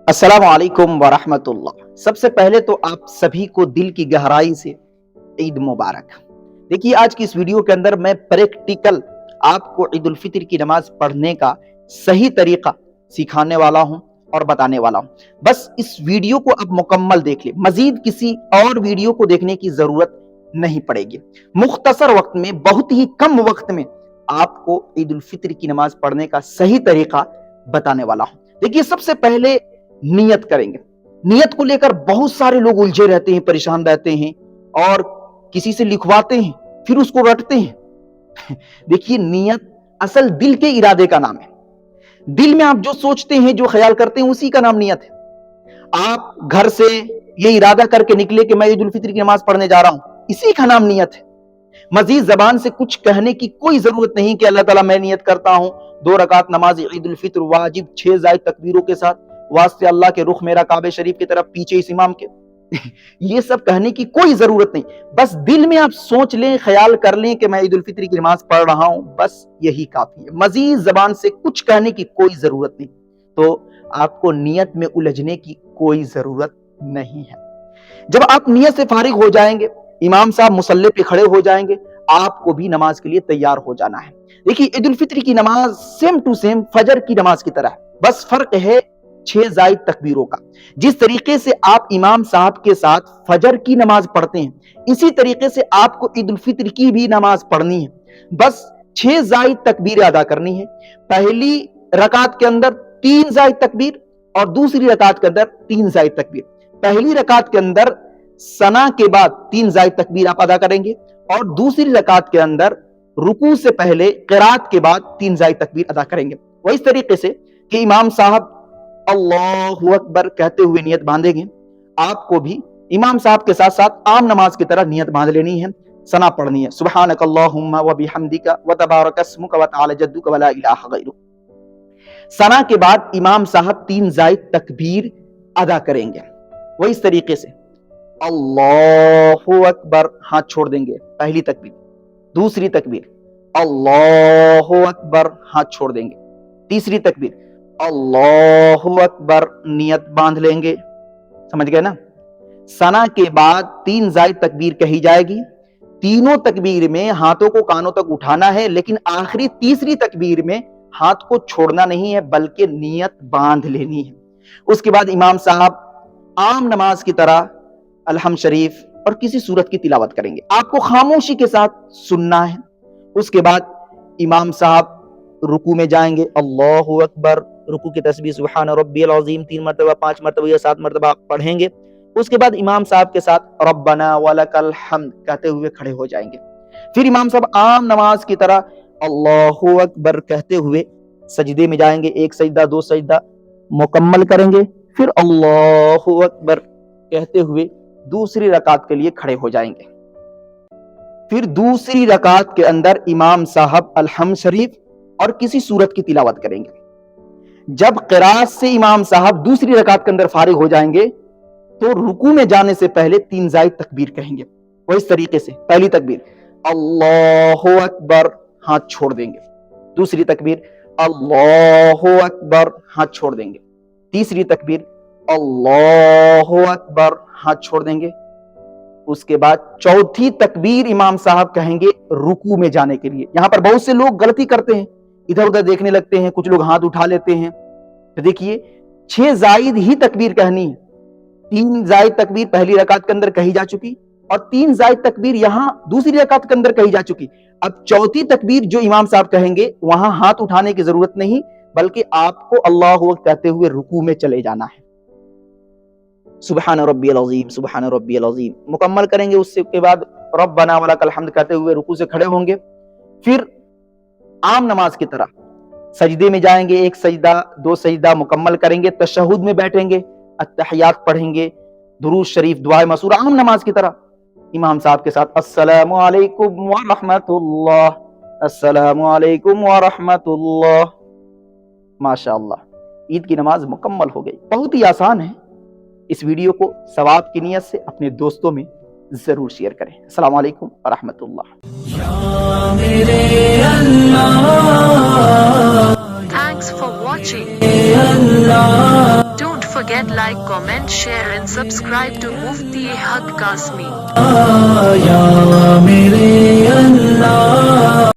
السلام علیکم ورحمۃ اللہ۔ سب سے پہلے تو آپ سبھی کو دل کی گہرائی سے عید مبارک۔ دیکھیے آج کی اس ویڈیو کے اندر میں پریکٹیکل آپ کو عید الفطر کی نماز پڑھنے کا صحیح طریقہ سکھانے والا ہوں اور بتانے والا ہوں۔ بس اس ویڈیو کو آپ مکمل دیکھ لیں، مزید کسی اور ویڈیو کو دیکھنے کی ضرورت نہیں پڑے گی۔ مختصر وقت میں، بہت ہی کم وقت میں آپ کو عید الفطر کی نماز پڑھنے کا صحیح طریقہ بتانے والا ہوں۔ دیکھیے سب سے پہلے نیت کریں گے۔ نیت کو لے کر بہت سارے لوگ الجھے رہتے ہیں، پریشان رہتے ہیں اور کسی سے لکھواتے ہیں پھر اس کو رٹتے ہیں۔ دیکھیے نیت اصل دل کے ارادے کا نام ہے۔ دل میں آپ جو سوچتے ہیں، جو خیال کرتے ہیں، اسی کا نام نیت ہے۔ آپ گھر سے یہ ارادہ کر کے نکلے کہ میں عید الفطر کی نماز پڑھنے جا رہا ہوں، اسی کا نام نیت ہے۔ مزید زبان سے کچھ کہنے کی کوئی ضرورت نہیں کہ اللہ تعالیٰ میں نیت کرتا ہوں 2 رکعت نماز عید الفطر واجب 6 زائد تکبیروں کے ساتھ، واسطے اللہ کے رخ میرا کعبہ شریف کی طرف پیچھے اس امام کے۔ یہ سب کہنے کی کوئی ضرورت نہیں، بس دل میں آپ سوچ لیں، خیال کر لیں کہ میں عید الفطر کی نماز پڑھ رہا ہوں، بس یہی کافی ہے۔ مزید زبان سے کچھ کہنے کی کوئی ضرورت نہیں، تو آپ کو نیت میں الجھنے کی کوئی ضرورت نہیں ہے۔ جب آپ نیت سے فارغ ہو جائیں گے، امام صاحب مصلی پہ کھڑے ہو جائیں گے، آپ کو بھی نماز کے لیے تیار ہو جانا ہے۔ دیکھیے عید الفطر کی نماز سیم ٹو سیم فجر کی نماز کی طرح ہے، بس فرق ہے 6 زائد تکبیروں کا۔ جس طریقے سے آپ امام صاحب کے ساتھ فجر کی نماز پڑھتے ہیں، اسی طریقے سے آپ کو عید الفطر کی بھی نماز پڑھنی ہے، بس 6 زائد تکبیر ادا کرنی ہے۔ پہلی رکعت کے اندر 3 زائد تکبیر اور دوسری رکعت کے اندر 3 زائد تکبیر۔ پہلی رکعت کے اندر ثنا کے بعد 3 زائد تکبیر آپ ادا کریں گے، اور دوسری رکعت کے اندر رکوع سے پہلے قرات کے بعد 3 زائد تکبیر ادا کریں گے۔ وہ اس طریقے سے کہ امام صاحب اللہ اکبر کہتے ہوئے نیت باندھیں گے، آپ کو بھی امام صاحب کے ساتھ ساتھ عام نماز کی طرح نیت باندھ لینی ہے، ثنا پڑھنی ہے، سبحانک اللہم و بحمدک و تبارک اسمک و تعالی جدک و لا الہ غیرک۔ ثنا کے بعد امام صاحب 3 زائد تکبیر ادا کریں گے۔ وہ اس طریقے سے اللہ اکبر ہاتھ چھوڑ دیں گے، پہلی تکبیر، دوسری تکبیر اللہ اکبر ہاتھ چھوڑ دیں گے، تیسری تکبیر اللہ اکبر نیت باندھ لیں گے، سمجھ گئے نا؟ ثنا کے بعد 3 زائد تکبیر کہی جائے گی، تینوں تکبیر میں ہاتھوں کو کانوں تک اٹھانا ہے، لیکن آخری تیسری تکبیر میں ہاتھ کو چھوڑنا نہیں ہے بلکہ نیت باندھ لینی ہے۔ اس کے بعد امام صاحب عام نماز کی طرح الحمد شریف اور کسی سورت کی تلاوت کریں گے، آپ کو خاموشی کے ساتھ سننا ہے۔ اس کے بعد امام صاحب رکوع میں جائیں گے، اللہ اکبر، رکوع کی تسبیح سبحان ربی العظیم 3 مرتبہ، 5 مرتبہ یا 7 مرتبہ پڑھیں گے۔ اس کے بعد امام صاحب کے ساتھ ربنا ولک الحمد کہتے ہوئے کھڑے ہو جائیں گے۔ پھر امام صاحب عام نماز کی طرح اللہ اکبر کہتے ہوئے سجدے میں جائیں گے، 1 سجدہ 2 سجدہ مکمل کریں گے، پھر اللہ اکبر کہتے ہوئے دوسری رکعت کے لیے کھڑے ہو جائیں گے۔ پھر دوسری رکعت کے اندر امام صاحب الحمد شریف اور کسی سورت کی تلاوت کریں گے۔ جب قرات سے امام صاحب دوسری رکعت کے اندر فارغ ہو جائیں گے تو رکوع میں جانے سے پہلے 3 زائد تکبیر کہیں گے۔ وہ اس طریقے سے پہلی تکبیر اللہ اکبر ہاتھ چھوڑ دیں گے، دوسری تکبیر اللہ اکبر ہاتھ چھوڑ دیں گے، تیسری تکبیر اللہ اکبر ہاتھ چھوڑ دیں گے۔ اس کے بعد چوتھی تکبیر امام صاحب کہیں گے رکوع میں جانے کے لیے۔ یہاں پر بہت سے لوگ غلطی کرتے ہیں، ادھر ادھر دیکھنے لگتے ہیں، کچھ لوگ ہاتھ اٹھا لیتے ہیں۔ تو دیکھیے 6 زائد ہی تکبیر کہنی ہے، 3 زائد تکبیر پہلی رکعت کے اندر کہی جا چکی اور 3 زائد تکبیر یہاں دوسری رکعت کے اندر کہی جا چکی۔ اب چوتھی تکبیر جو امام صاحب کہیں گے وہاں ہاتھ اٹھانے کی ضرورت نہیں، بلکہ آپ کو اللہ اکبر کہتے ہوئے رکوع میں چلے جانا ہے، سبحان ربی العظیم سبحان ربی العظیم مکمل کریں گے۔ اس کے بعد ربنا ولک الحمد کہتے ہوئے رکوع سے کھڑے ہوں گے، پھر عام نماز کی طرح سجدے میں جائیں گے، 1 سجدہ 2 سجدہ مکمل کریں گے، تشہد میں بیٹھیں گے، التحیات پڑھیں گے، درود شریف دعائے مسورہ عام نماز کی طرح امام صاحب کے ساتھ السلام علیکم ورحمۃ اللہ، السلام علیکم ورحمۃ اللہ۔ ماشاءاللہ عید کی نماز مکمل ہو گئی، بہت ہی آسان ہے۔ اس ویڈیو کو ثواب کی نیت سے اپنے دوستوں میں ضرور شیئر کریں۔ السلام علیکم ورحمۃ اللہ۔ Thanks for watching. Don't forget like, comment, share and subscribe to Mufti Haq Kasmi. یا